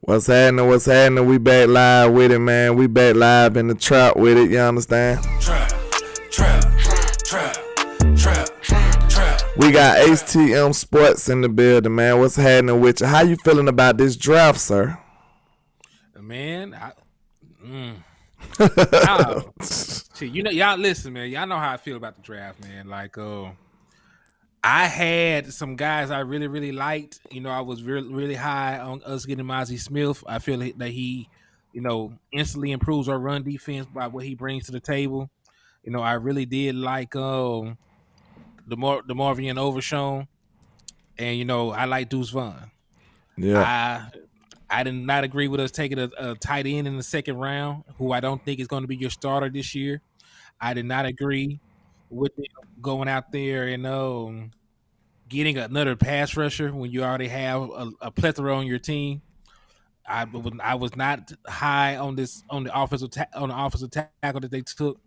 What's happening? What's happening? We back live with it, man. We back live in the trap with it. You understand? Trap. We got HTM SPORTS in the building, man. What's happening with you? How you feeling about this draft, sir? Man, see, y'all listen, man. Y'all know how I feel about the draft, man. Like, I had some guys I really, really liked. I was really high on us getting Mozzie Smith. I feel that he, instantly improves our run defense by what he brings to the table. I really did like the Marvian Overshown, and I like Deuce Vaughn. Yeah. I did not agree with us taking a tight end in the second round, who I don't think is going to be your starter this year. I did not agree with them going out there and getting another pass rusher when you already have a plethora on your team. I was not high on the offensive tackle that they took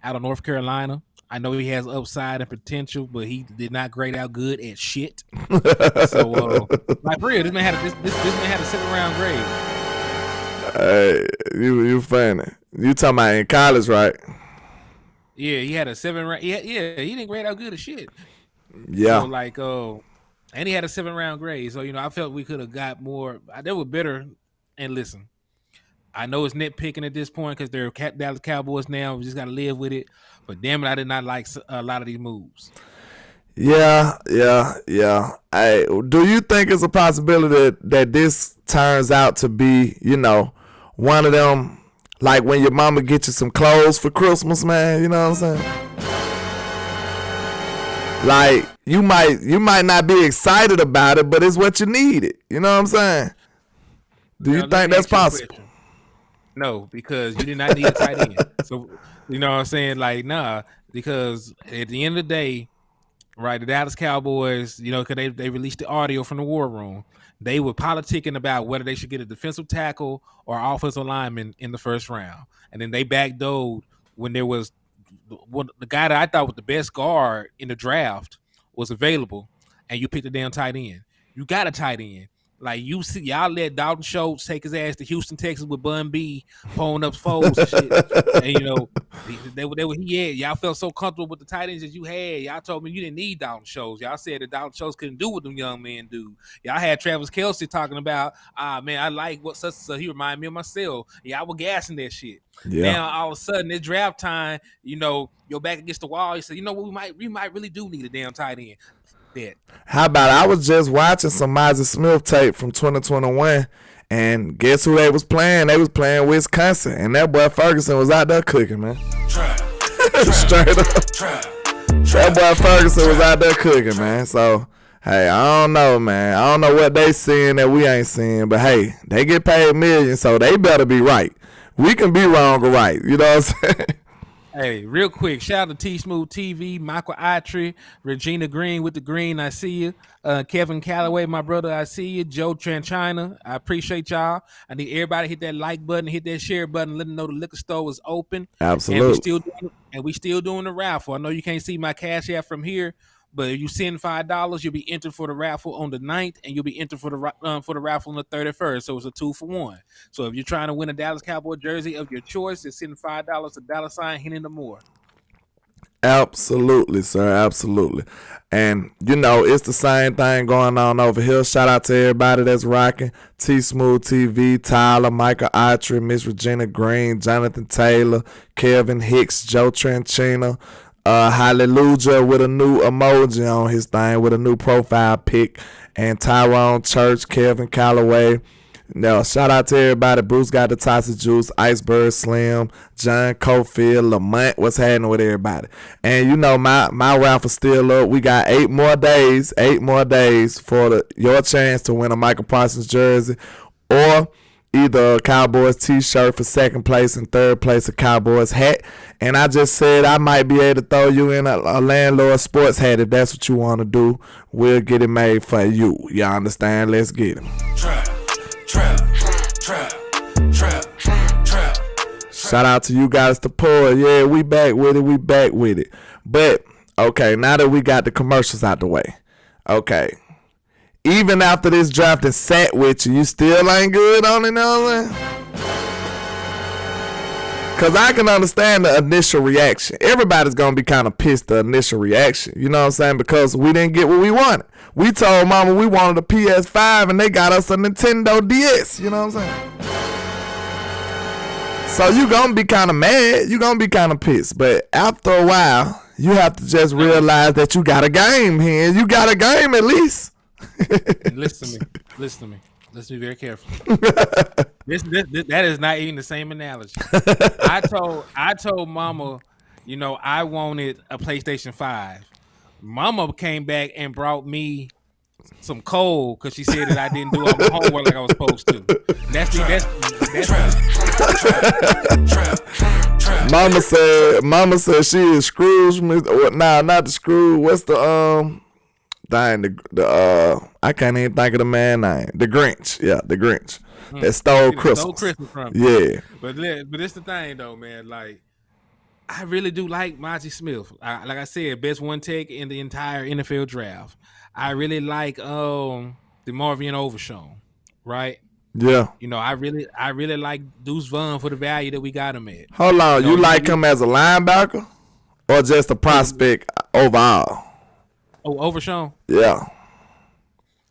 out of North Carolina. I know he has upside and potential, but he did not grade out good at shit. So, like for real, this man had a 7th-round grade. Hey, you funny. You talking about in college, right? Yeah, he had a 7th-round. Yeah, he didn't grade out good at shit. Yeah. So and he had a 7th-round grade. So I felt we could have got more. They were better. And listen, I know it's nitpicking at this point because they're Dallas Cowboys now. We just got to live with it. But damn it, I did not like a lot of these moves. Yeah. Hey, do you think it's a possibility that this turns out to be, one of them, like when your mama get you some clothes for Christmas, man? You know what I'm saying? Like you might not be excited about it, but it's what you needed. You know what I'm saying? Do you think that's possible? No, because you did not need a tight end. So, you know what I'm saying? Like, nah, because at the end of the day, right, the Dallas Cowboys, because they released the audio from the war room, they were politicking about whether they should get a defensive tackle or offensive lineman in the first round. And then they backdoored when there was the guy that I thought was the best guard in the draft was available, and you picked a damn tight end. You got a tight end. Like, y'all let Dalton Schultz take his ass to Houston, Texas with Bun B pulling up foes and shit. And, they were y'all felt so comfortable with the tight ends that you had. Y'all told me you didn't need Dalton Schultz. Y'all said that Dalton Schultz couldn't do what them young men do. Y'all had Travis Kelce talking about, man, I like what such and such. He reminded me of myself. Y'all were gassing that shit. Yeah. Now, all of a sudden, it's draft time, you're back against the wall. You said, you know what, we might really do need a damn tight end. That. How about I was just watching some Mozzie Smith tape from 2021, and guess who they was playing? They was playing Wisconsin, and that boy Ferguson was out there cooking, man. Straight up. That boy Ferguson was out there cooking, man. So, hey, I don't know, man. I don't know what they seeing that we ain't seeing, but hey, they get paid millions, so they better be right. We can be wrong or right. You know what I'm saying? Hey, real quick, shout out to T Smooth TV, Michael Itry, Regina Green with the green, I see you. Kevin Calloway, my brother, I see you. Joe Tranchina, I appreciate y'all. I need everybody to hit that like button, hit that share button, let them know the liquor store is open. Absolutely. And we still doing the raffle. I know you can't see my cash app from here, but if you send $5, you'll be entered for the raffle on the 9th, and you'll be entered for the raffle on the 31st. So it's a 2-for-1. So if you're trying to win a Dallas Cowboy jersey of your choice, just send $5 to $ Henny the More. Absolutely, sir. Absolutely. And, it's the same thing going on over here. Shout out to everybody that's rocking. T Smooth TV, Tyler, Michael Itry, Miss Regina Green, Jonathan Taylor, Kevin Hicks, Joe Tranchina, Hallelujah with a new emoji on his thing with a new profile pic, and Tyrone Church, Kevin Calloway. Now, shout out to everybody. Bruce got the Toxic Juice, Iceberg Slim, John Cofield, Lamont. What's happening with everybody? And my raffle's still up. We got 8 more days for your chance to win a Michael Parsons jersey, or either a Cowboys t-shirt for 2nd place and 3rd place a Cowboys hat. And I just said I might be able to throw you in a landlord sports hat if that's what you want to do. We'll get it made for you. Y'all understand? Let's get it. Trap. Shout out to you guys to pull. Yeah, we back with it. But, okay, now that we got the commercials out the way. Okay. even after this draft and sat with you, you still ain't good on it, you know what I'm saying? Because I can understand the initial reaction. Everybody's going to be kind of pissed the initial reaction. You know what I'm saying? Because we didn't get what we wanted. We told mama we wanted a PS5 and they got us a Nintendo DS. You know what I'm saying? So you going to be kind of mad. You going to be kind of pissed. But after a while, you have to just realize that you got a game here. You got a game at least. Listen to me. Let's be very careful. That is not even the same analogy. I told mama, you know, I wanted a PlayStation 5. Mama came back and brought me some coal because she said that I didn't do all my homework like I was supposed to. That's Mama said she is Scrooge. Nah, not the Scrooge. What's the I can't even think of the man name. The Grinch. Yeah, the Grinch. That stole Christmas. Stole Christmas from me. Yeah. But it's the thing though, man. Like, I really do like Mozzie Smith. Like I said, best one tech in the entire NFL draft. I really like the Marvin Overshown, right? Yeah. You know, I really like Deuce Vaughn for the value that we got him at. Hold on, you like him as a linebacker or just a prospect overall? Oh, Overshown? Yeah.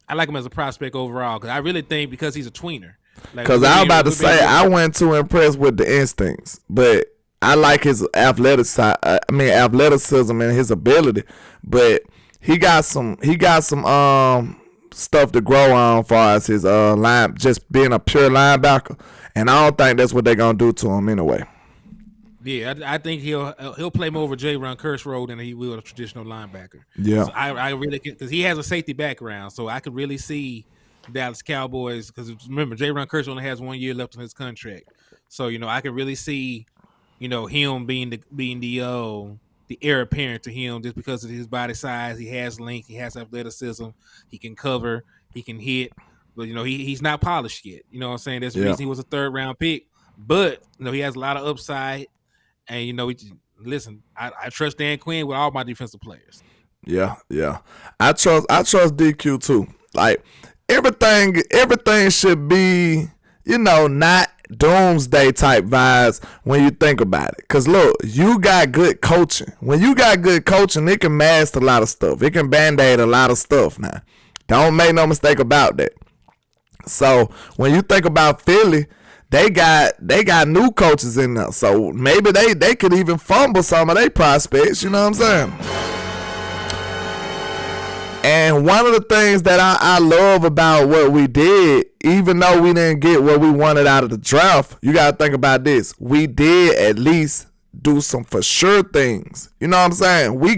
I like him as a prospect overall because I really think because he's a tweener. Because I was about to say I wasn't too impressed with the instincts, but I like his athleticism and his ability. But he got some stuff to grow on as far as his just being a pure linebacker, and I don't think that's what they're gonna do to him anyway. Yeah, I think he'll play more over J-Ron Kershaw than he will a traditional linebacker. Yeah, so I really because he has a safety background, so I could really see Dallas Cowboys because remember J-Ron Kershaw only has 1 year left on his contract, so you know I could really see him being the heir apparent to him just because of his body size. He has length, he has athleticism, he can cover, he can hit, but he's not polished yet. You know what I'm saying? That's the reason he was a 3rd round pick, but he has a lot of upside. And listen, I trust Dan Quinn with all my defensive players. Yeah. I trust DQ too. Like everything should be, not doomsday type vibes when you think about it. Cause look, you got good coaching. When you got good coaching, it can mask a lot of stuff. It can band-aid a lot of stuff now. Don't make no mistake about that. So when you think about Philly, they got new coaches in there, so maybe they could even fumble some of their prospects. You know what I'm saying? And one of the things that I love about what we did, even though we didn't get what we wanted out of the draft, you gotta think about this: we did at least do some for sure things. You know what I'm saying? We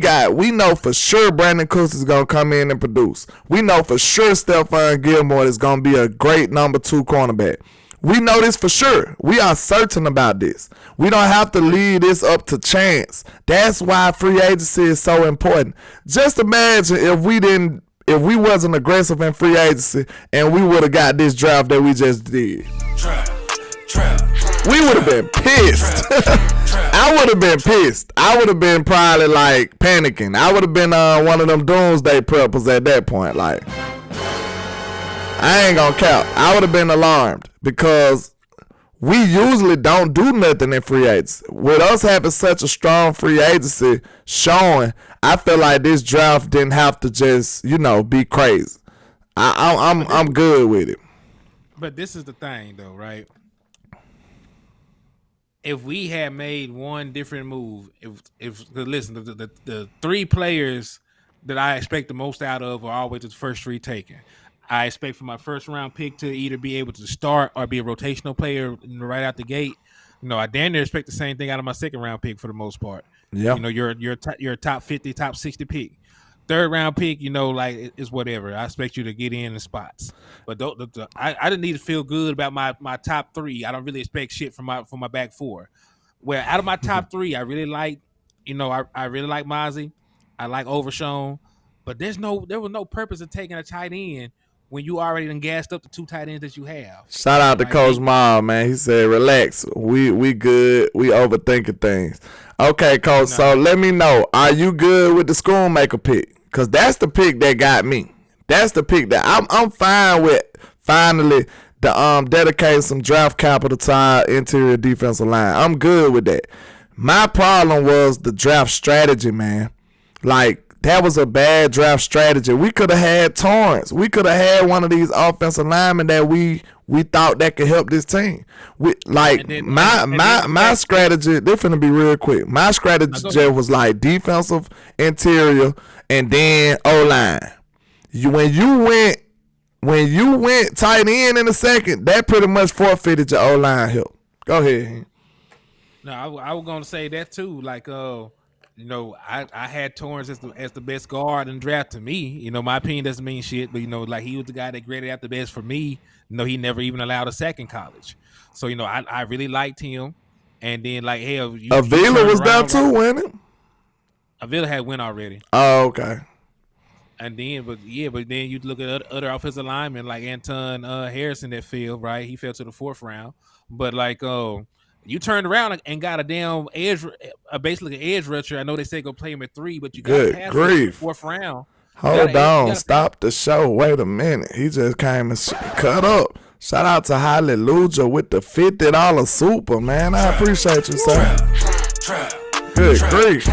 know for sure Brandon Cooks is gonna come in and produce. We know for sure Stephon Gilmore is gonna be a great number 2 cornerback. We know this for sure. We are certain about this. We don't have to leave this up to chance. That's why free agency is so important. Just imagine if we wasn't aggressive in free agency and we would have got this draft that we just did. We would have been pissed. I would have been pissed. I would have been probably like panicking. I would have been one of them doomsday preppers at that point. Like, I ain't gonna count. I would have been alarmed because we usually don't do nothing in free agency. With us having such a strong free agency showing, I feel like this draft didn't have to just, be crazy. I'm good with it. But this is the thing, though, right? If we had made one different move, if listen, the 3 players that I expect the most out of are always the first 3 taken. I expect for my 1st round pick to either be able to start or be a rotational player right out the gate. I damn near expect the same thing out of my 2nd round pick for the most part. Yeah. You're a top 50, top 60 pick. 3rd round pick, it's whatever. I expect you to get in the spots. But I didn't need to feel good about my top 3. I don't really expect shit from my back 4. Where out of my top 3, I really like, I really like Mozzie. I like Overshown. But there was no purpose of taking a tight end when you already done gassed up the 2 tight ends that you have. Shout out to Coach Ma, man. He said, relax. We good. We overthinking things. Okay, Coach, so let me know. Are you good with the Schoonmaker pick? Because that's the pick that got me. That's the pick that I'm fine with. Finally, the dedicating some draft capital to our interior defensive line. I'm good with that. My problem was the draft strategy, man. Like, that was a bad draft strategy. We could have had Torrance. We could have had one of these offensive linemen that we thought that could help this team. My strategy, they're finna be real quick. My strategy just was like defensive interior and then O-line. When you went tight end in a second, that pretty much forfeited your O-line help. Go ahead. No, I was gonna say that too. Like, I had Torrance as the best guard in the draft to me. My opinion doesn't mean shit, but like he was the guy that graded out the best for me. He never even allowed a sack in college. So I really liked him. And then like hell, Avila was there too, winning. Avila had win already. Oh, okay. And then, but then you look at other offensive linemen like Anton Harrison that fell, right? He fell to the 4th round. But like, you turned around and got a damn edge, basically an edge rusher. I know they say go play him at 3, but you got good past grief. The 4th round. Hold on, stop the show. Wait a minute. He just came and cut up. Shout out to Hallelujah with the $50 super, man. I appreciate you, sir. Good grief.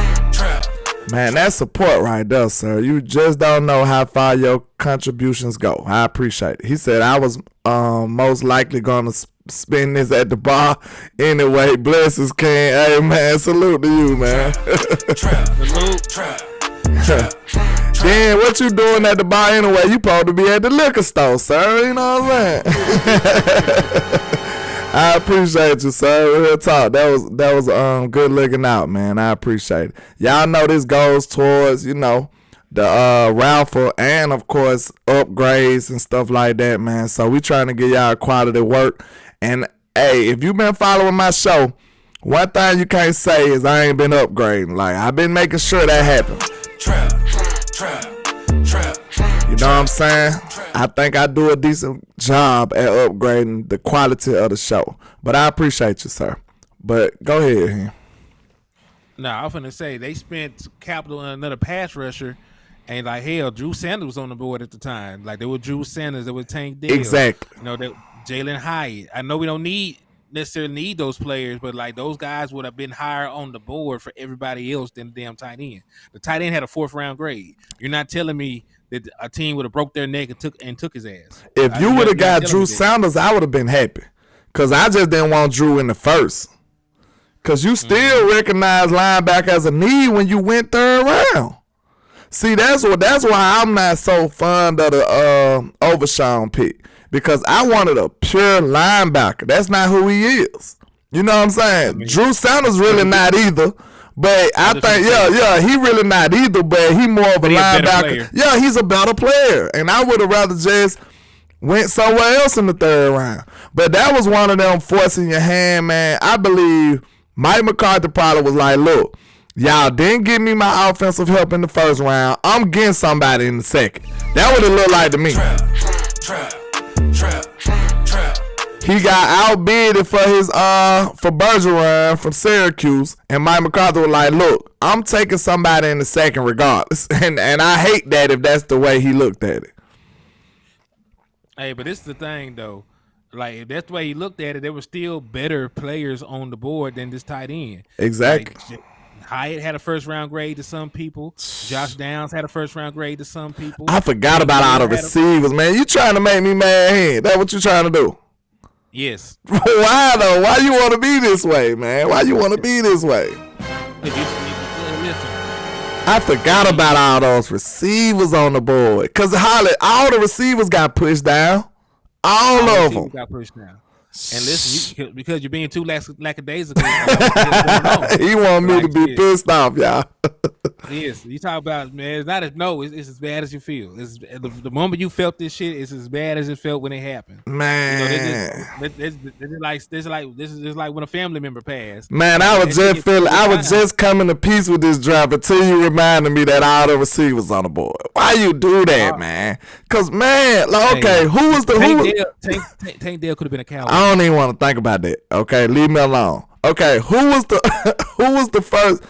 Man, that's support right there, sir. You just don't know how far your contributions go. I appreciate it. He said I was most likely going to spend this at the bar anyway. Blessings, King. Hey, man, salute to you, man. Then what you doing at the bar anyway? You supposed to be at the liquor store, sir. You know what I'm saying? I appreciate you, sir. Real talk. That was good looking out, man. I appreciate it. Y'all know this goes towards, the raffle and of course upgrades and stuff like that, man. So we trying to get y'all quality work. And hey, if you been following my show, one thing you can't say is I ain't been upgrading. Like, I've been making sure that happens. You know what I'm saying? I think I do a decent job at upgrading the quality of the show. But I appreciate you, sir. But go ahead. No, I was finna say they spent capital on another pass rusher, and like hell, Drew Sanders was on the board at the time. Like, there was Drew Sanders, there was Tank Dell. Exactly. That Jalen Hyatt. I know we don't necessarily need those players, but like those guys would have been higher on the board for everybody else than the damn tight end. The tight end had a 4th round grade. You're not telling me that a team would have broke their neck and took his ass. If you would have got Drew Sanders, I would have been happy. Because I just didn't want Drew in the first. Because you still recognize linebacker as a need when you went 3rd round. See, that's why I'm not so fond of the Overshawn pick. Because I wanted a pure linebacker. That's not who he is. You know what I'm saying? Drew Sanders really not either. But I think, he really not either, but he more of a linebacker. Yeah, he's a better player. And I would have rather just went somewhere else in the 3rd round. But that was one of them forcing your hand, man. I believe Mike McCarthy probably was like, look, y'all didn't give me my offensive help in the 1st round. I'm getting somebody in the 2nd. That would have looked like to me. He got outbidded for his for Bergeron from Syracuse, and Mike McCarthy was like, look, I'm taking somebody in the 2nd regardless. And I hate that if that's the way he looked at it. Hey, but this is the thing though. Like, if that's the way he looked at it, there were still better players on the board than this tight end. Exactly. Like, Hyatt had a 1st round grade to some people. Josh Downs had a 1st round grade to some people. I forgot about all the receivers, man. You trying to make me mad? That's what you trying to do? Yes. Why though? Why you want to be this way, man? Why you want to be this way? I forgot about all those receivers on the board. Because all the receivers got pushed down. All of them got pushed down. And listen, because you're being too lackadaisical. He want me to be pissed off, y'all. Yes, you talk about, man. It's not it's as bad as you feel. It's the moment you felt this shit, it's as bad as it felt when it happened. Man, this is like when a family member passed. Man, I was just coming to peace with this draft until you reminded me that all the receivers on the board. Why you do that, man? Cause man, like, okay, Tank Dell could have been a Cowboy. I don't even want to think about that. Okay, leave me alone. Okay, who was the first?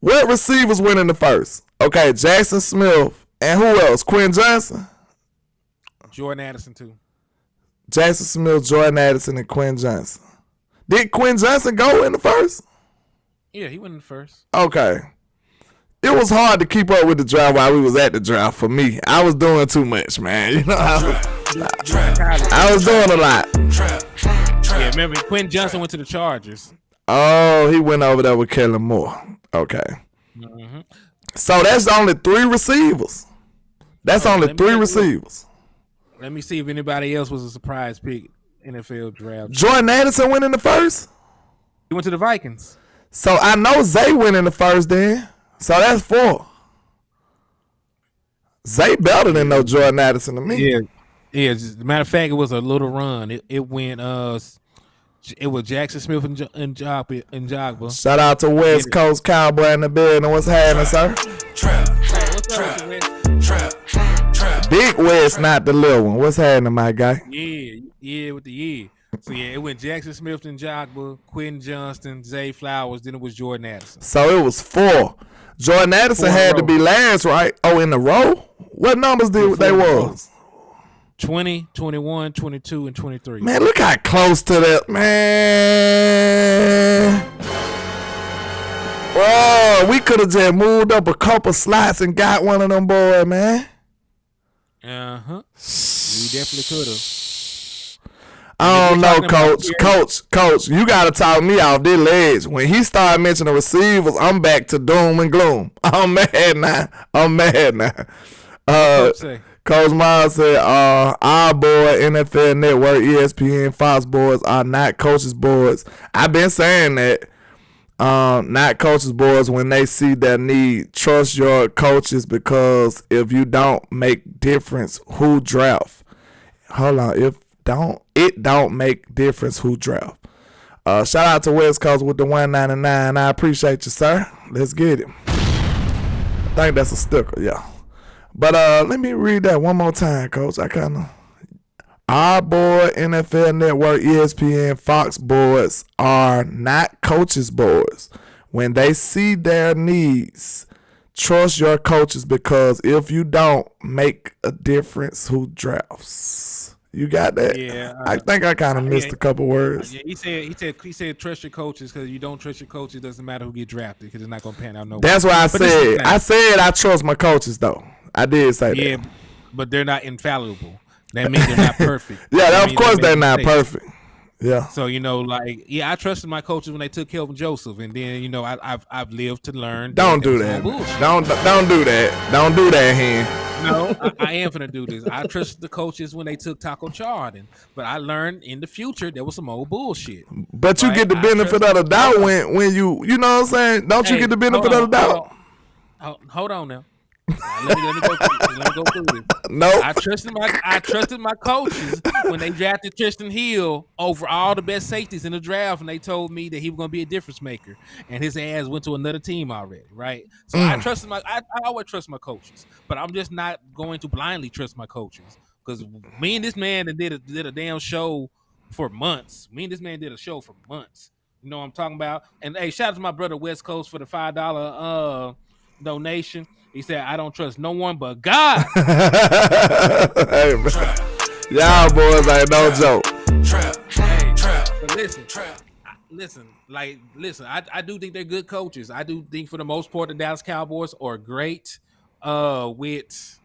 What receivers went in the first? Okay, Jackson Smith and who else? Quinn Johnson. Jordan Addison too. Jackson Smith, Jordan Addison, and Quinn Johnson. Did Quinn Johnson go in the first? Yeah, he went in the first. Okay. It was hard to keep up with the draft while we was at the draft for me. I was doing too much, man. You know, I was doing a lot. Yeah, remember Quinn Johnson went to the Chargers. Oh, he went over there with Kellen Moore. Okay. Mm-hmm. So that's only 3 receivers. That's only 3 receivers. Let me see if anybody else was a surprise pick NFL draft. Jordan Addison went in the first? He went to the Vikings. So I know Zay went in the first then. So that's 4. Zay better than no Jordan Addison to me. Yeah. As a matter of fact, it was a little run. It went it was Jackson Smith and Jogba. Shout out to West Coast Cowboy in the building. What's happening, sir? What's up with West? Big West, not the little one. What's happening, my guy? Yeah, with the yeah. So yeah, it went Jackson Smith and Jogba, Quentin Johnston, Zay Flowers, then it was Jordan Addison. So it was 4. Jordan Addison had to be last, right? Oh, in the row? What numbers did they was? 20, 21, 22, and 23. Man, look how close to that, man. Whoa, we could have just moved up a couple slots and got one of them boys, man. Uh-huh. We definitely could have. I don't know, Coach, you got to talk me off this ledge. When he started mentioning receivers, I'm back to doom and gloom. I'm mad now. Coach Miles said, our board, NFL Network, ESPN, Fox boards are not coaches' boards. I've been saying that. Not coaches' boards when they see their need. Trust your coaches because if you don't make difference who draft. Hold on, it don't make difference who draft. Shout out to West Coast with the 199. I appreciate you, sir. Let's get it. I think that's a sticker, yeah. But let me read that one more time, Coach. Our board, NFL Network, ESPN, Fox boards are not coaches' boards. When they see their needs, trust your coaches because if you don't make a difference who drafts. You got that? Yeah. I think I kind of missed a couple words. Yeah, he said trust your coaches because you don't trust your coaches. It doesn't matter who get drafted because it's not gonna pan out no way. That's what I said. I said I trust my coaches though. I did say that. Yeah, but they're not infallible. That means they're not perfect. Yeah, of course they're not perfect. Yeah. So I trusted my coaches when they took Kelvin Joseph, and then I've lived to learn. Don't do that. Don't do that. Don't do that, Hen. No, I am gonna do this. I trusted the coaches when they took Taco Charlton, but I learned in the future there was some old bullshit. But you get the benefit of the doubt when you know what I'm saying? Don't you get the benefit of the doubt? Hold on now. Let me go through this. No, I trusted my coaches when they drafted Tristan Hill over all the best safeties in the draft, and they told me that he was going to be a difference maker, and his ass went to another team already, right? So I always trust my coaches, but I'm just not going to blindly trust my coaches because me and this man did a damn show for months. You know what I'm talking about? And hey, shout out to my brother West Coast for the $5 donation. He said, I don't trust no one but God. Hey, man. Y'all boys ain't no joke. But listen, I do think they're good coaches. I do think for the most part the Dallas Cowboys are great with,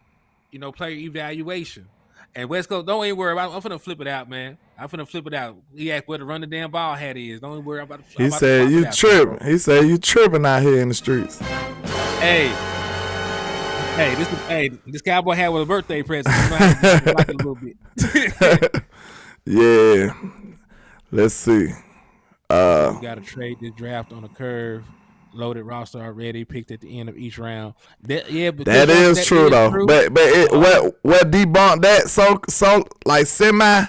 player evaluation. And West Coast, don't even worry about it. I'm finna flip it out, man. He asked where to run the damn ball hat is. Don't even worry about it. He said you tripping. He said you tripping out here in the streets. Hey, this cowboy hat was a birthday present. I like it a little bit. Yeah. Let's see. We got to trade this draft on a curve. Loaded roster already, picked at the end of each round. That is true though. But what debunked that so like semi?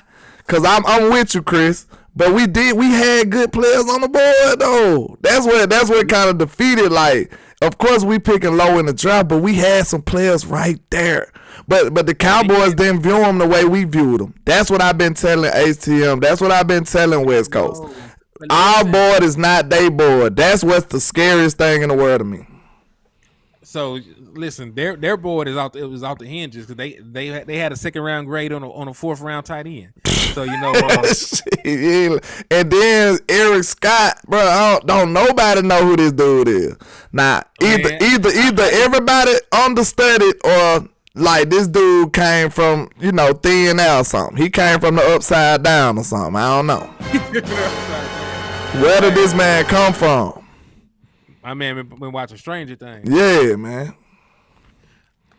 Cause I'm with you, Chris. But we had good players on the board though. That's what kind of defeated. Like, of course we picking low in the draft, but we had some players right there. But the Cowboys didn't view them the way we viewed them. That's what I've been telling HTM. That's what I've been telling West Coast. Our board is not their board. That's what's the scariest thing in the world to me. So listen, their board is out. It was out the hinges because they had a second round grade on a fourth round tight end. So and then Eric Scott, bro. Don't nobody know who this dude is. Now either everybody understudied or like this dude came from thin air or something. He came from the upside down or something. I don't know. Where did this man come from? My man been watching Stranger Things. Yeah, man.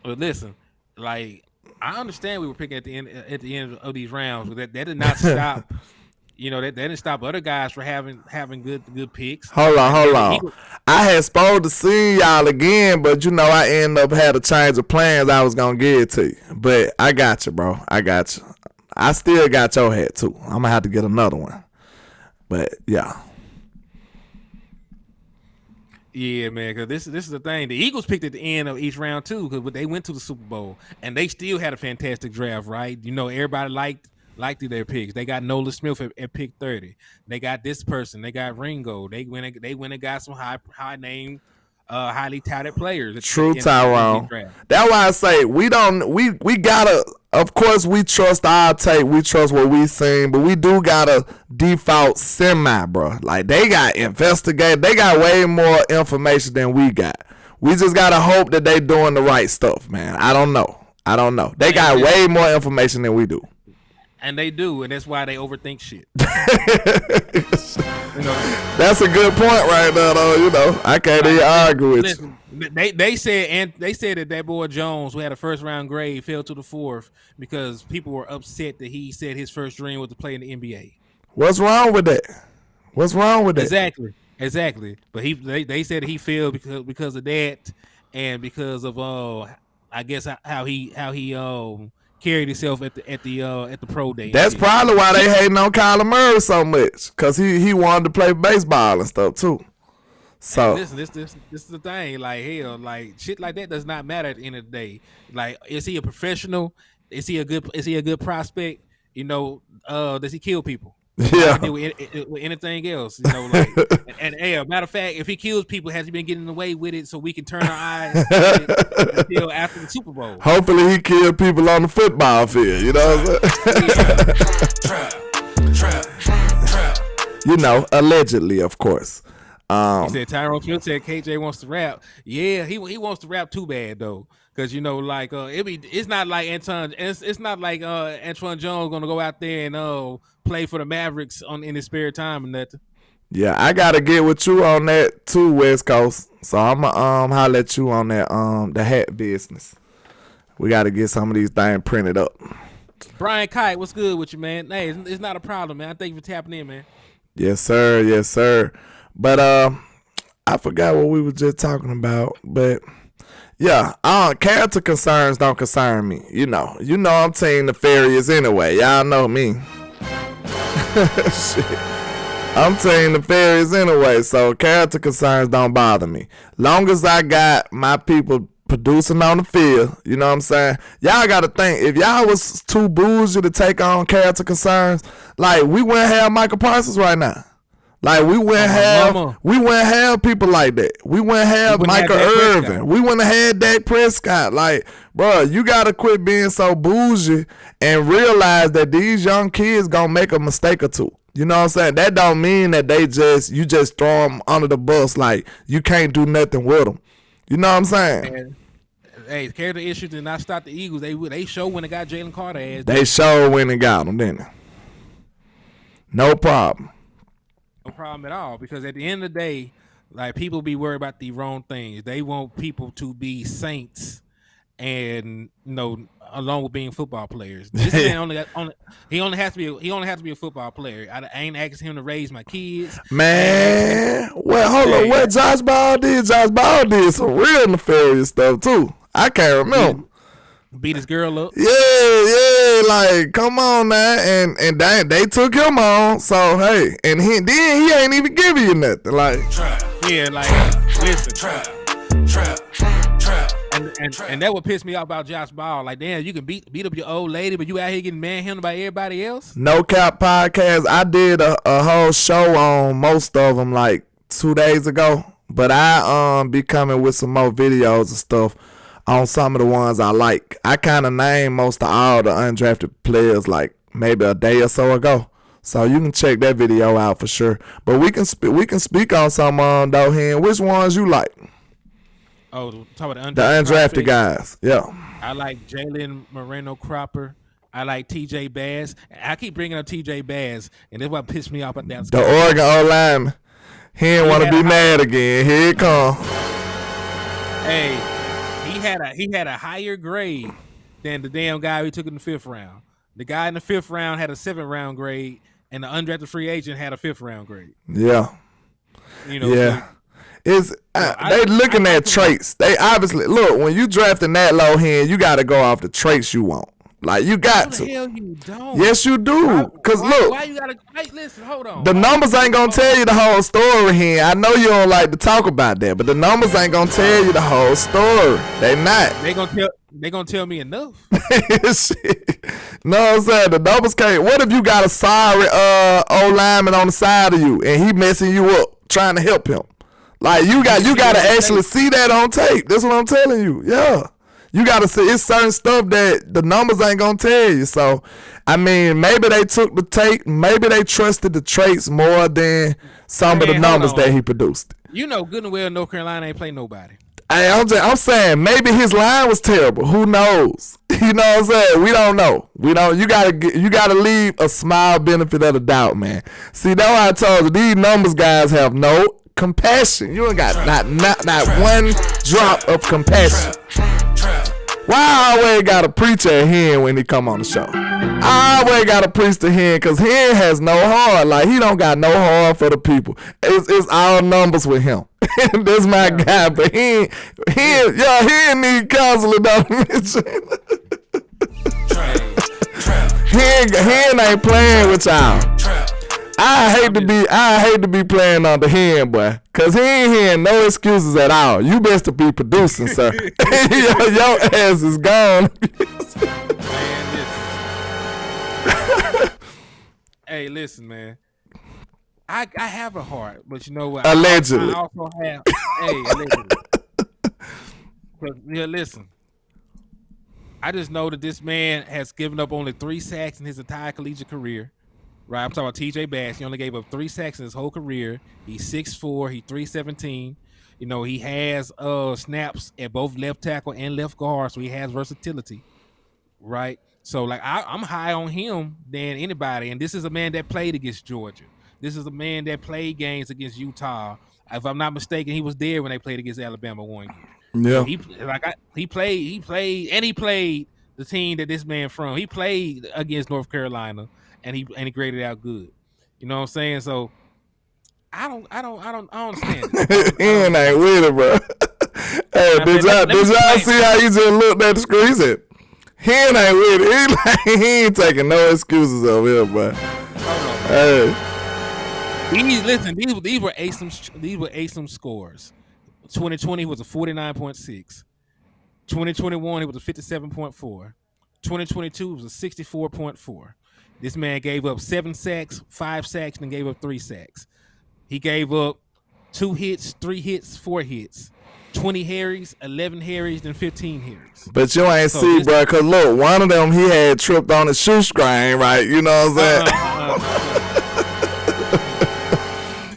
But listen, like I understand we were picking at the end of these rounds, but that did not stop. That didn't stop other guys from having good picks. Hold on. I had supposed to see y'all again, but I ended up had a change of plans. I was gonna give it to you, but I got you, bro. I got you. I still got your hat too. I'm gonna have to get another one. But yeah. Yeah, man, because this is the thing. The Eagles picked at the end of each round too, because they went to the Super Bowl and they still had a fantastic draft, right? Everybody liked their picks. They got Nolan Smith at pick 30. They got this person. They got Ringo. They went and got some high name, highly touted players. True, Tyrone. That's why I say we gotta. Of course, we trust our tape. We trust what we seen, but we do gotta default semi, bro. Like they got investigated. They got way more information than we got. We just gotta hope that they doing the right stuff, man. I don't know. They got way more information than we do. And they do, and that's why they overthink shit. That's a good point right there, though. I can't even argue with you. They said that boy Jones, who had a first round grade, fell to the fourth because people were upset that he said his first dream was to play in the NBA. What's wrong with that? Exactly. But they said he failed because of that, and because of I guess how he carried himself at the pro day. That's probably why they hating on Kyler Murray so much, because he wanted to play baseball and stuff too. So listen, this is the thing. Like hell, like shit like that does not matter at the end of the day. Like, is he a professional? Is he a good prospect? Does he kill people? Yeah. With anything else, like, and matter of fact, if he kills people, has he been getting away with it so we can turn our eyes until after the Super Bowl? Hopefully he killed people on the football field, you know what I'm saying? Allegedly, of course. He said Tyrone Field said KJ wants to rap. Yeah, he wants to rap too bad though. Cause it's not like Antoine Jones gonna go out there and play for the Mavericks in his spare time and nothing. Yeah, I gotta get with you on that too, West Coast. So I'ma holler at you on that the hat business. We gotta get some of these things printed up. Brian Kite, what's good with you, man? Hey, it's not a problem, man. I thank you for tapping in, man. Yes, sir. But I forgot what we were just talking about, but. Yeah, character concerns don't concern me. I'm team nefarious anyway. Y'all know me. Shit. I'm team nefarious anyway, so character concerns don't bother me. Long as I got my people producing on the field, you know what I'm saying? Y'all gotta think, if y'all was too bougie to take on character concerns, like we wouldn't have Michael Parsons right now. Like we wouldn't have people like that. We wouldn't have Michael Irvin. We wouldn't have had Dak Prescott. Like, bro, you gotta quit being so bougie and realize that these young kids gonna make a mistake or two. You know what I'm saying? That don't mean that you just throw them under the bus. Like you can't do nothing with them. You know what I'm saying? And, hey, character issues did not stop the Eagles. They show when they got Jalen Carter ass. They show when they got him, didn't they? No problem. No problem at all, because at the end of the day, like, people be worried about the wrong things. They want people to be saints, and along with being football players. This man he only has to be a football player. I ain't asking him to raise my kids. Man, well, hold on. What Josh Ball did? Josh Ball did some real nefarious stuff too. I can't remember. Beat his girl up. Yeah, like come on now, and they took him on. So hey, and he ain't even giving you nothing. Like listen, trap. And that would piss me off about Josh Ball. Like, damn, you can beat up your old lady, but you out here getting manhandled by everybody else. No Cap Podcast. I did a whole show on most of them like 2 days ago But I be coming with some more videos and stuff on some of the ones I like. I kind of named most of all the undrafted players like maybe a day or so ago. So you can check that video out for sure. But we can speak on some though, Hen. Which ones you like? Oh, talk about the undrafted guys. Yeah. I like Jalen Moreno Cropper. I like TJ Bass. I keep bringing up TJ Bass, and that's what pissed me off at that. The Oregon O-lineman. He didn't want to be mad again. Here it come. Hey, he had a higher grade than the damn guy we took in the 5th round. The guy in the 5th round had a 7th round grade, and the undrafted free agent had a 5th round grade. Yeah. You know. Yeah. They looking at traits. They obviously look when you drafting that low Hen, you got to go off the traits you want. Like you got to. Hell you don't. Yes, you do. Cause look, why you gotta listen? Hold on. The numbers ain't gonna tell you the whole story here. I know you don't like to talk about that, but the numbers ain't gonna tell you the whole story. They not. They gonna tell me enough. Shit. No, I'm saying the numbers can't. What if you got a sorry old lineman on the side of you and he messing you up trying to help him? Like you gotta actually see that on tape. That's what I'm telling you. Yeah. You gotta see it's certain stuff that the numbers ain't gonna tell you. So, I mean, maybe they took the tape, maybe they trusted the traits more than some of the numbers that he produced. You know, good and well, North Carolina ain't play nobody. Hey, I'm saying maybe his line was terrible. Who knows? You know what I'm saying? We don't know. You gotta leave a small benefit of the doubt, man. See, that's why I told you these numbers guys have no compassion. You ain't got not one drop of compassion. Why I always gotta preach at Hen when he come on the show? I always gotta preach to Hen because Hen has no heart. Like he don't got no heart for the people. It's all numbers with him. That's my guy. But he need counseling. Hen ain't playing with y'all. I hate to be playing on the Hen, boy, cause he ain't hearing no excuses at all. You best to be producing, sir. Your ass is gone. Hey, listen, man. I have a heart, but you know what? Allegedly. I also have. Hey, allegedly. Yeah, listen. I just know that this man has given up only 3 sacks in his entire collegiate career. Right, I'm talking about TJ Bass. He only gave up 3 sacks in his whole career. He's 6'4", he's 317. You know, he has snaps at both left tackle and left guard, so he has versatility. Right? So, like, I'm high on him than anybody. And this is a man that played against Georgia. This is a man that played games against Utah. If I'm not mistaken, he was there when they played against Alabama one year. Yeah. He played the team that this man from. He played against North Carolina. And he graded out good. You know what I'm saying? So I don't understand it. Hen ain't with it, bro. Hey, did y'all see how he just looked at the screen? He said, Hen ain't with it. He ain't taking no excuses over here, bro. Hey. These were ASIM scores. 2020 was a 49.6. 2021 it was a 57.4. 2022 was a 64.4. This man gave up 7 sacks, 5 sacks, and gave up 3 sacks. He gave up 2 hits, 3 hits, 4 hits, 20 harries, 11 harries, and 15 harries. But you ain't see, bro, because look, one of them, he had tripped on his shoestring, right? You know what I'm saying?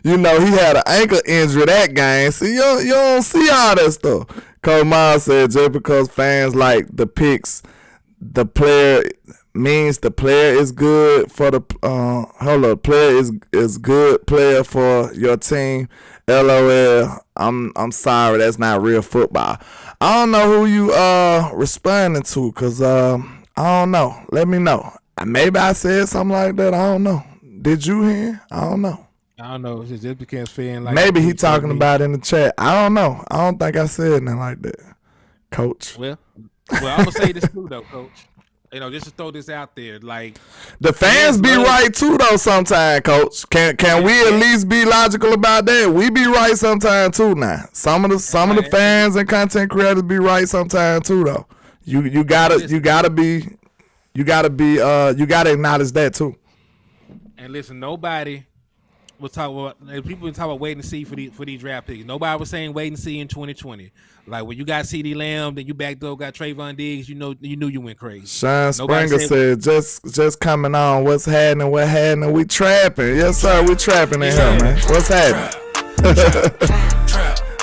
You know, he had an ankle injury that game. See, you don't see all that stuff. Coach Miles said just because fans like the picks, the player means the player is good for the player is good player for your team. LOL. I'm sorry, that's not real football. I don't know who you responding to, cause I don't know. Let me know. Maybe I said something like that. I don't know. Did you hear? I don't know. I don't know. It's just because fan like maybe he talking about it in the chat. I don't know. I don't think I said nothing like that, Coach. Well, I'm gonna say this too, though, Coach. You know, just to throw this out there, like the fans be right too, though. Sometimes, Coach, can we at least be logical about that? We be right sometimes too. Now, some of the fans and content creators be right sometimes too, though. You gotta acknowledge that too. And listen, nobody was talking about, people been talking about waiting to see for these draft picks. Nobody was saying wait and see in 2020. Like when you got CD Lamb, then you backdoor got Trayvon Diggs. You knew you went crazy. Sean Springer said just coming on. What's happening? What happening? We trapping. Yes sir, we trapping in here, man. What's happening?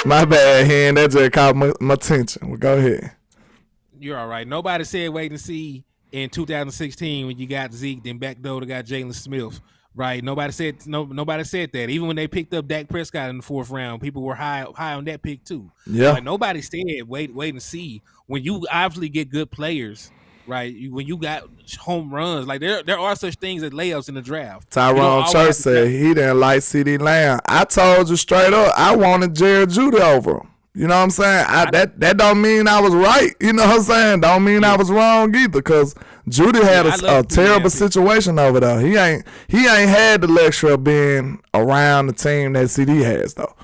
My bad, Hen. That just caught my attention. Well, go ahead. You're all right. Nobody said wait and see in 2016 when you got Zeke, then backdoor got Jalen Smith. Right. Nobody said that. Even when they picked up Dak Prescott in the 4th round, people were high on that pick too. Yeah. Like nobody said wait and see. When you obviously get good players, right? When you got home runs, like there are such things as layups in the draft. Tyrone Church said he didn't like CD Lamb. I told you straight up, I wanted Jared Judy over him. You know what I'm saying? That don't mean I was right. You know what I'm saying? Don't mean I was wrong either, because Judy had a terrible situation over there. He ain't had the luxury of being around the team that CD has though.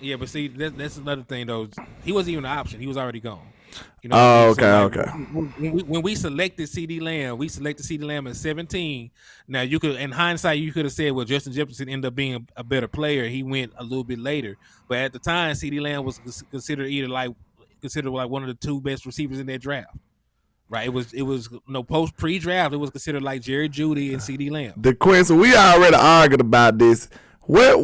Yeah, but see, that's another thing though. He wasn't even an option. He was already gone. You know, okay. When we selected CD Lamb, at 17. Now you could, in hindsight, you could have said, well, Justin Jefferson ended up being a better player. He went a little bit later, but at the time, CD Lamb was considered one of the 2 best receivers in that draft. Right? It was no pre-draft. It was considered like Jerry Jeudy and CD Lamb. The Quincy, we already argued about this. Where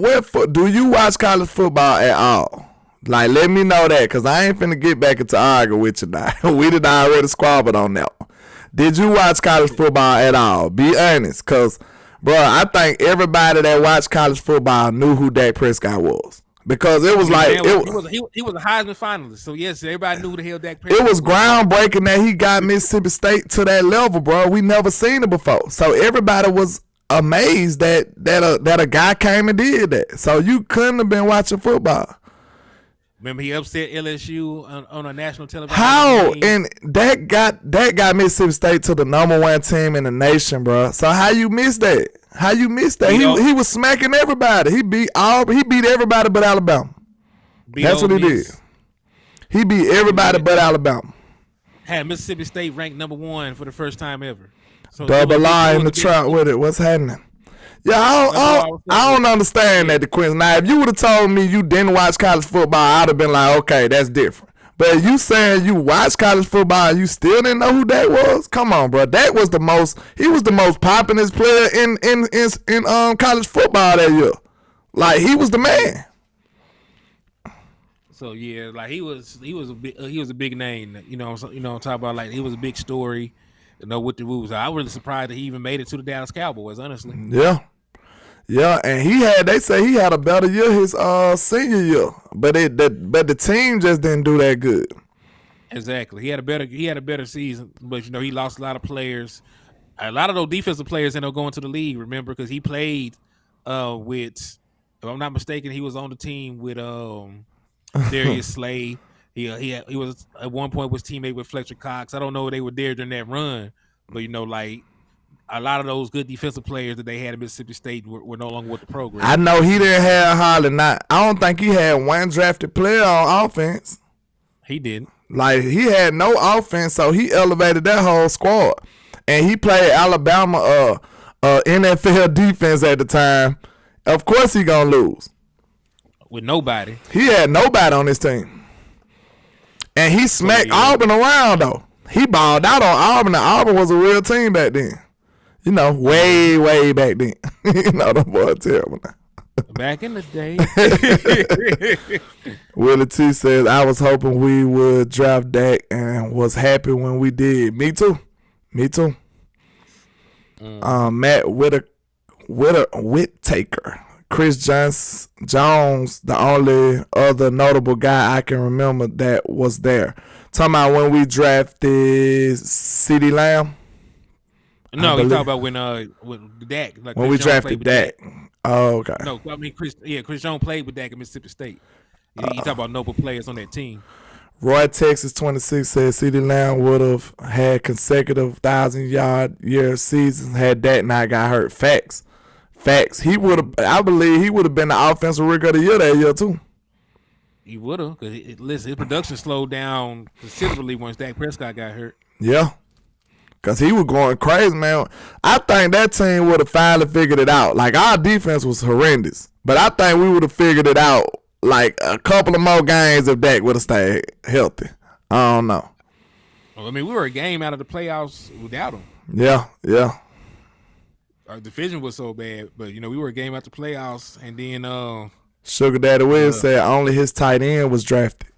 do you watch college football at all? Like, let me know that, because I ain't finna get back into arguing with you now. We did already squabbled on that one. Did you watch college football at all? Be honest, because, bro, I think everybody that watched college football knew who Dak Prescott was. Because it was he was a Heisman finalist, so yes, everybody knew who the hell Dak Prescott was. It was groundbreaking that he got Mississippi State to that level, bro. We never seen it before. So everybody was amazed that a guy came and did that. So you couldn't have been watching football. Remember, he upset LSU on a national television. How? And that got Mississippi State to the #1 team in the nation, bro. So how you missed that? He was smacking everybody. He beat everybody but Alabama. That's what he did. He beat everybody but Alabama. Had Mississippi State ranked #1 for the first time ever. So double lie in the trap with it. What's happening? Yeah, I don't understand that, the Queens. Now, if you would have told me you didn't watch college football, I'd have been like, okay, that's different. But you saying you watched college football and you still didn't know who that was? Come on, bro. He was the most popular player in college football that year. Like, he was the man. So yeah, like he was a big name. You know, talk about, like, he was a big story. You know, with the rules. I was really surprised that he even made it to the Dallas Cowboys, honestly. Yeah, and they say he had a better year his senior year, but the team just didn't do that good. Exactly. He had a better season, but he lost a lot of players. A lot of those defensive players ended up going to the league, remember, because he played with, if I'm not mistaken, he was on the team with Darius Slay. He was at one point was teammate with Fletcher Cox. I don't know if they were there during that run, but like a lot of those good defensive players that they had at Mississippi State were no longer with the program. I know he didn't have hardly not. I don't think he had one drafted player on offense. He didn't. Like, he had no offense, so he elevated that whole squad. And he played Alabama NFL defense at the time. Of course he gonna lose. With nobody. He had nobody on his team. And he smacked Auburn around, though. He balled out on Auburn, and Auburn was a real team back then. Way, way back then. The boy terrible now. Back in the day. Willie T says, I was hoping we would draft Dak and was happy when we did. Me too. Matt Whittaker. Chris Jones, the only other notable guy I can remember that was there. Talking about when we drafted CeeDee Lamb. No, he talking about when Dak. Like when we drafted Dak. Oh, okay. No, I mean Chris Jones played with Dak at Mississippi State. He talking about notable players on that team. Roy Texas 26 said CeeDee Lamb would have had consecutive 1,000-yard year seasons had Dak not got hurt. Facts. He would have. I believe he would have been the offensive rookie of the year that year too. He would have, because his production slowed down considerably once Dak Prescott got hurt. Yeah. because he was going crazy, man. I think that team would have finally figured it out. Like, our defense was horrendous, but I think we would have figured it out like a couple of more games if Dak would have stayed healthy. I don't know. Well, I mean, we were a game out of the playoffs without him. Yeah. Our division was so bad, but we were a game out the playoffs, and then Sugar Daddy Wiz said only his tight end was drafted.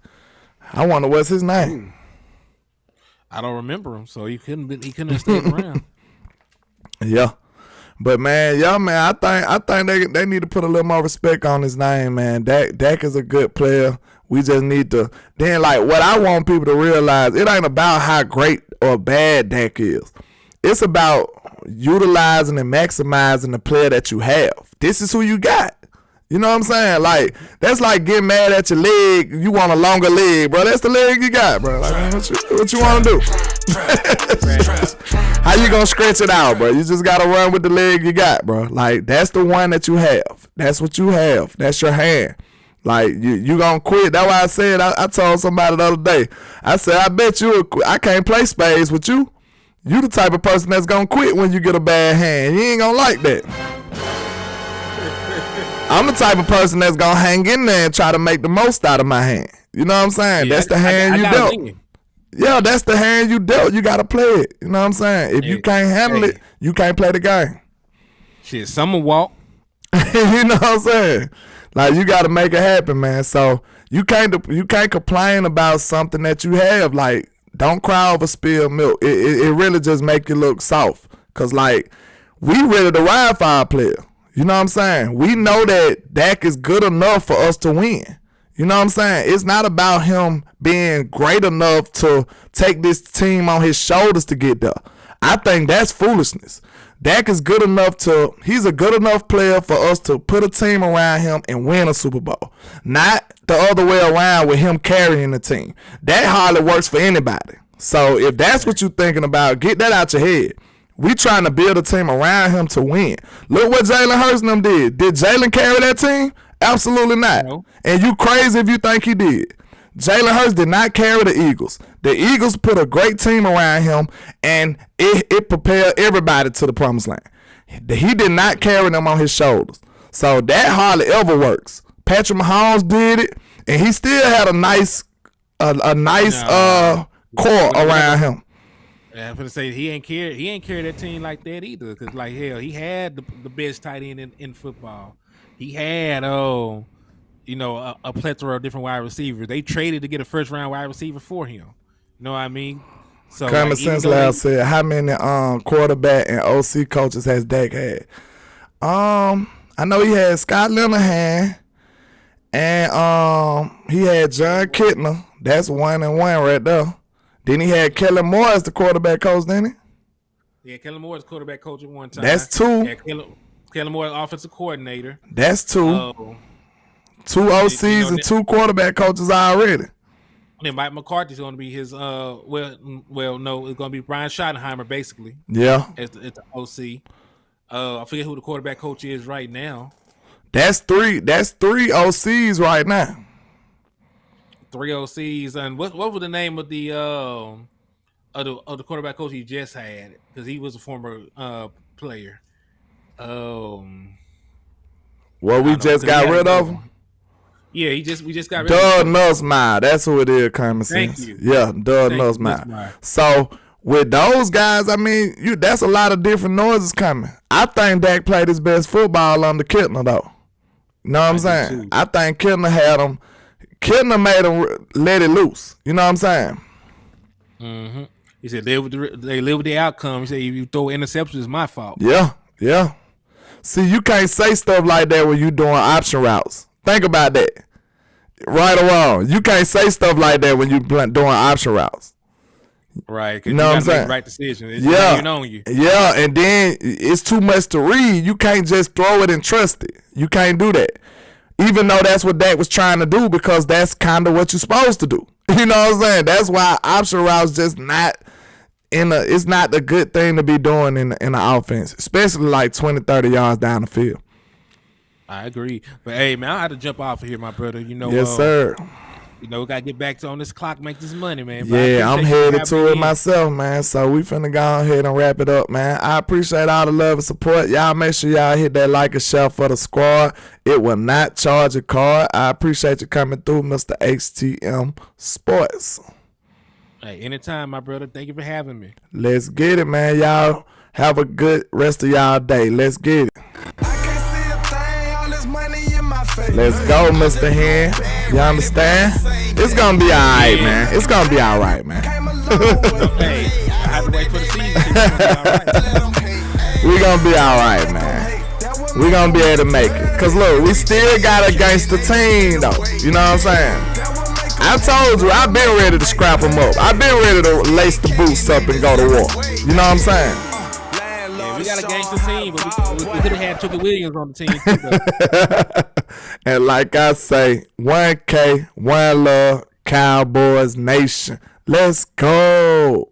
I wonder what's his name. I don't remember him, so he couldn't have stayed around. Yeah. But man, I think they need to put a little more respect on his name, man. Dak is a good player. We just need to then, like, what I want people to realize, it ain't about how great or bad Dak is. It's about utilizing and maximizing the player that you have. This is who you got. You know what I'm saying? Like, that's like getting mad at your leg. You want a longer leg, bro. That's the leg you got, bro. Like, what you want to do? How you gonna stretch it out, bro? You just gotta run with the leg you got, bro. Like, that's the one that you have. That's what you have. That's your hand. Like, you gonna quit. That's why I said, I told somebody the other day, I said, I bet you I can't play spades with you. You the type of person that's gonna quit when you get a bad hand. You ain't gonna like that. I'm the type of person that's gonna hang in there and try to make the most out of my hand. You know what I'm saying? Yeah, that's the hand you dealt. Yeah, that's the hand you dealt. You gotta play it. You know what I'm saying? If you can't handle it, you can't play the game. Shit, someone walk. You know what I'm saying? Like, you gotta make it happen, man. So you can't complain about something that you have. Like, don't cry over spilled milk. It really just make you look soft. Cause, like, we ready to ride for our player. You know what I'm saying? We know that Dak is good enough for us to win. You know what I'm saying? It's not about him being great enough to take this team on his shoulders to get there. I think that's foolishness. Dak is good enough he's a good enough player for us to put a team around him and win a Super Bowl. Not the other way around with him carrying the team. That hardly works for anybody. So if that's what you're thinking about, get that out your head. We trying to build a team around him to win. Look what Jalen Hurts and them did. Did Jalen carry that team? Absolutely not. No. And you crazy if you think he did. Jalen Hurts did not carry the Eagles. The Eagles put a great team around him, and it propelled everybody to the promised land. He did not carry them on his shoulders. So that hardly ever works. Patrick Mahomes did it, and he still had a nice core around him. I'm gonna say he ain't carry that team like that either. Cause like hell, he had the best tight end in football. He had a plethora of different wide receivers. They traded to get a first round wide receiver for him. You know what I mean? So Common Sense Loud said, how many quarterback and OC coaches has Dak had? I know he had Scott Linehan, and he had John Kitna. That's 1-1 right there. Then he had Kellen Moore as the quarterback coach, didn't he? Yeah, Kellen Moore is quarterback coach at one time. That's 2. Yeah, Kellen Moore offensive coordinator. That's 2. 2 OCs and 2 quarterback coaches already. Then Mike McCarthy's going to be his no, it's going to be Brian Schottenheimer basically. Yeah, as the OC. I forget who the quarterback coach is right now. That's 3 OCs right now. 3 OCs, and what was the name of the quarterback coach he just had? Because he was a former player. Well, we just got rid of him. Yeah, we just got rid of him. Doug Nussmeier, that's who it is, Common Sense. Thank you. Yeah, Doug Nussmeier. So with those guys, I mean, that's a lot of different noises coming. I think Dak played his best football under Kitna, though. You know what I'm saying? Too. I think Kitna had him. Kitna made him let it loose. You know what I'm saying? Mm-hmm. He said they live with the outcome. He said if you throw interceptions, it's my fault. Yeah. See, you can't say stuff like that when you doing option routes. Think about that. Right or wrong. You can't say stuff like that when you doing option routes. Right. You know what I'm saying? Make the right decision. It's on you. Yeah, and then it's too much to read. You can't just throw it and trust it. You can't do that. Even though that's what Dak was trying to do, because that's kind of what you're supposed to do. You know what I'm saying? That's why option routes just not it's not the good thing to be doing in the offense, especially like 20, 30 yards down the field. I agree. But hey, man, I had to jump off of here, my brother. Yes, sir. You know, we gotta get back to on this clock, make this money, man. But I Yeah, I'm appreciate you headed having to me it in. myself, man. So we finna go ahead and wrap it up, man. I appreciate all the love and support. Y'all make sure y'all hit that like and share for the squad. It will not charge a card. I appreciate you coming through, Mr. HTM Sports. Hey, anytime, my brother. Thank you for having me. Let's get it, man. Y'all have a good rest of y'all day. Let's get it. Let's go, Mr. Hen. You understand? It's gonna be alright, man. It's gonna be alright, man. Hey, I have to wait for the season. We gonna be alright, man. We gonna be able to make it. Cause look, we still got a gangster team though. You know what I'm saying? I told you, I've been ready to scrap them up. I've been ready to lace the boots up and go to war. You know what I'm saying? Yeah, we got a gangster team, but we could have had Chucky Williams on the team too, though. And like I say, 1K, one love, Cowboys Nation. Let's go.